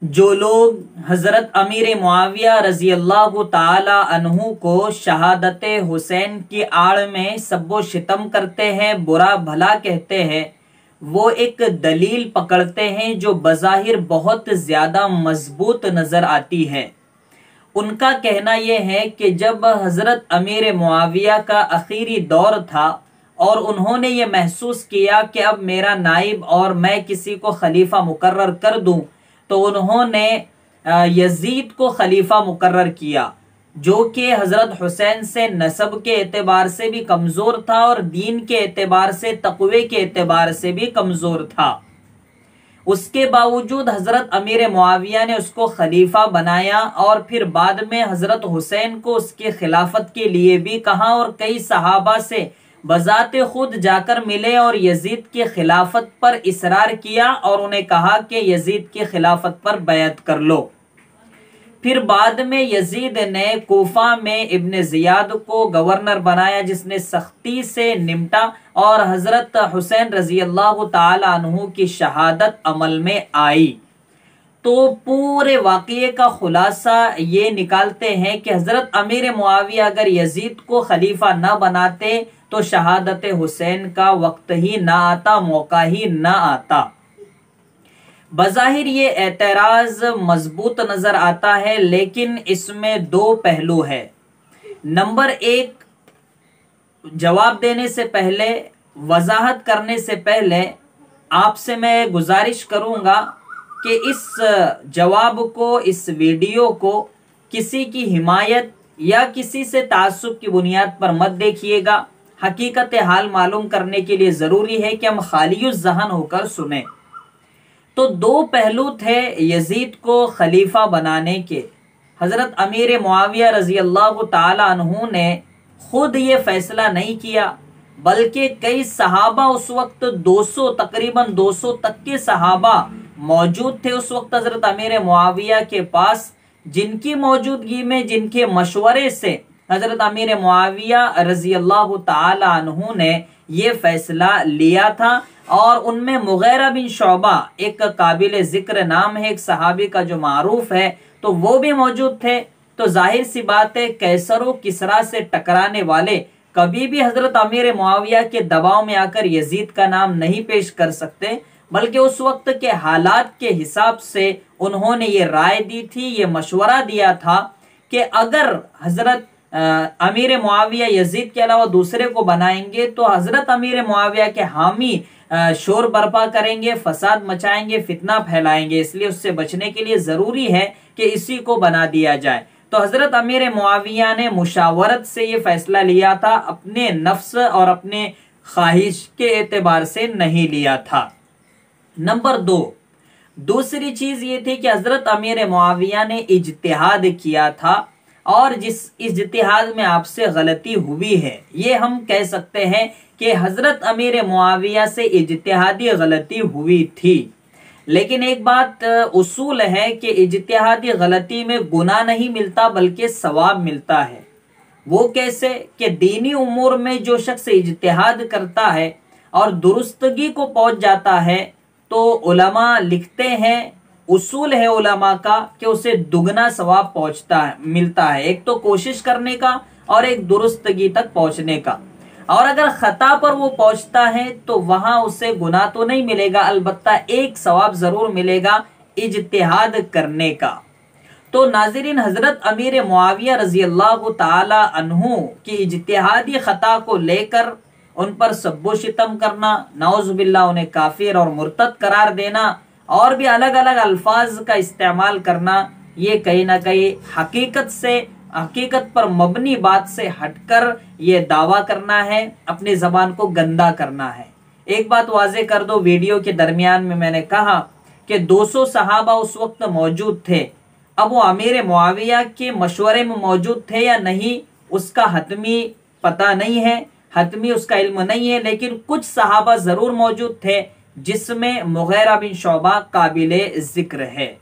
जो लोग हजरत अमीर मुआविया रजी अल्लाह ताला अन्हु को शहादत हुसैन की आड़ में सब्बो शितम करते हैं, बुरा भला कहते हैं, वो एक दलील पकड़ते हैं जो बज़ाहिर बहुत ज्यादा मजबूत नजर आती है। उनका कहना यह है कि जब हजरत अमीर मुआविया का आखिरी दौर था और उन्होंने ये महसूस किया कि अब मेरा नाइब और मैं किसी को खलीफा मुकर्रर कर दूं, तो उन्होंने यजीद को खलीफा मुकर्रर किया, जो कि हजरत हुसैन से नसब के एतबार से भी कमजोर था और दीन के एतबार से, तक़वे के एतबार से भी कमजोर था। उसके बावजूद हजरत अमीर मुआविया ने उसको खलीफा बनाया और फिर बाद में हजरत हुसैन को उसके खिलाफत के लिए भी कहा और कई सहाबा से बजाते खुद जाकर मिले और यजीद की खिलाफत पर इसरार किया और उन्हें कहा कि यजीद की खिलाफत पर बैत कर लो। फिर बाद में यजीद ने कोफा में इब्न जियाद को गवर्नर बनाया, जिसने सख्ती से निपटा और हजरत हुसैन रजी अल्लाह ताला अन्हु की शहादत अमल में आई। तो पूरे वाक़ये का खुलासा ये निकालते हैं कि हजरत अमीर मुआविया अगर यजीद को खलीफा न बनाते तो शहादत हुसैन का वक्त ही ना आता, मौका ही ना आता। बज़ाहिर ये एतराज मजबूत नजर आता है, लेकिन इसमें दो पहलू है। नंबर एक, जवाब देने से पहले, वजाहत करने से पहले आपसे मैं गुजारिश करूंगा कि इस जवाब को, इस वीडियो को किसी की हिमायत या किसी से तासुब की बुनियाद पर मत देखिएगा। हकीकत हाल मालूम करने के लिए जरूरी है कि हम खालियुज़ ज़हन होकर सुने। तो दो पहलू थे यजीद को खलीफा बनाने के। हजरत अमीर मुआविया रजी अल्लाह ताला अन्हु ने खुद ये फैसला नहीं किया, बल्कि कई सहाबा, उस वक्त 200, तकरीबन 200 तक के सहाबा मौजूद थे उस वक्त हजरत अमीर मुआविया के पास, जिनकी मौजूदगी में, जिनके मशवरे से हजरत अमीर मुआविया रजी अल्लाह ताला अन्हु ने ये फैसला लिया था। और उनमें मुगीरा बिन शुअबा, एक काबिल जिक्र नाम है, एक सहाबी का जो मारूफ है, तो वो भी मौजूद थे। तो जाहिर सी बात है, कैसर व किसरा से टकराने वाले कभी भी हजरत अमीर मुआविया के दबाव में आकर यजीद का नाम नहीं पेश कर सकते, बल्कि उस वक्त के हालात के हिसाब से उन्होंने ये राय दी थी, ये मशवरा दिया था कि अगर हजरत अमीर मुआविया यजीद के अलावा दूसरे को बनाएंगे तो हजरत अमीर मुआविया के हामी शोर बर्पा करेंगे, फसाद मचाएंगे, फितना फैलाएंगे, इसलिए उससे बचने के लिए जरूरी है कि इसी को बना दिया जाए। तो हजरत अमीर मुआविया ने मुशावरत से ये फैसला लिया था, अपने नफ्स और अपने ख्वाहिश के एतबार से नहीं लिया था। नंबर दो, दूसरी चीज ये थी कि हजरत अमीर मुआविया ने इज्तिहाद किया था और जिस इज्तिहाद में आपसे गलती हुई है, ये हम कह सकते हैं कि हजरत अमीर मुआविया से इज्तिहादी गलती हुई थी। लेकिन एक बात उसूल है कि इज्तिहादी गलती में गुनाह नहीं मिलता बल्कि सवाब मिलता है। वो कैसे कि दीनी उमूर में जो शख्स इज्तिहाद करता है और दुरुस्तगी को पहुंच जाता है, तो उलमा लिखते हैं, उसूल है उलमा का कि उसे दुगना सवाब पहुंचता है, मिलता है। एक तो कोशिश करने का और एक दुरुस्तगी तक पहुंचने का। और अगर खता पर वो पहुंचता है तो वहां उसे गुनाह तो नहीं मिलेगा, अलबत्ता एक सवाब जरूर मिलेगा इज्तिहाद करने का। तो नाज़रीन, हजरत अमीर मुआविया रजी अल्लाह ताला अन्हु की इज्तिहादी खता को लेकर उन पर सब्बो शितम करना, नाउज़ुबिल्लाह उन्हें काफिर और मुर्तद करार देना और भी अलग अलग अल्फाज का इस्तेमाल करना, ये कहीं ना कहीं हकीकत पर मबनी बात से हटकर ये दावा करना है, अपनी जबान को गंदा करना है। एक बात वाजे कर दो, वीडियो के दरमियान में मैंने कहा कि 200 सहाबा उस वक्त मौजूद थे। अब वो अमीर मुआविया के मशवरे में मौजूद थे या नहीं, उसका हतमी पता नहीं है, हतमी उसका इल्म नहीं है, लेकिन कुछ सहाबा जरूर मौजूद थे जिसमें मुगीरा बिन शुअबा काबिले जिक्र है।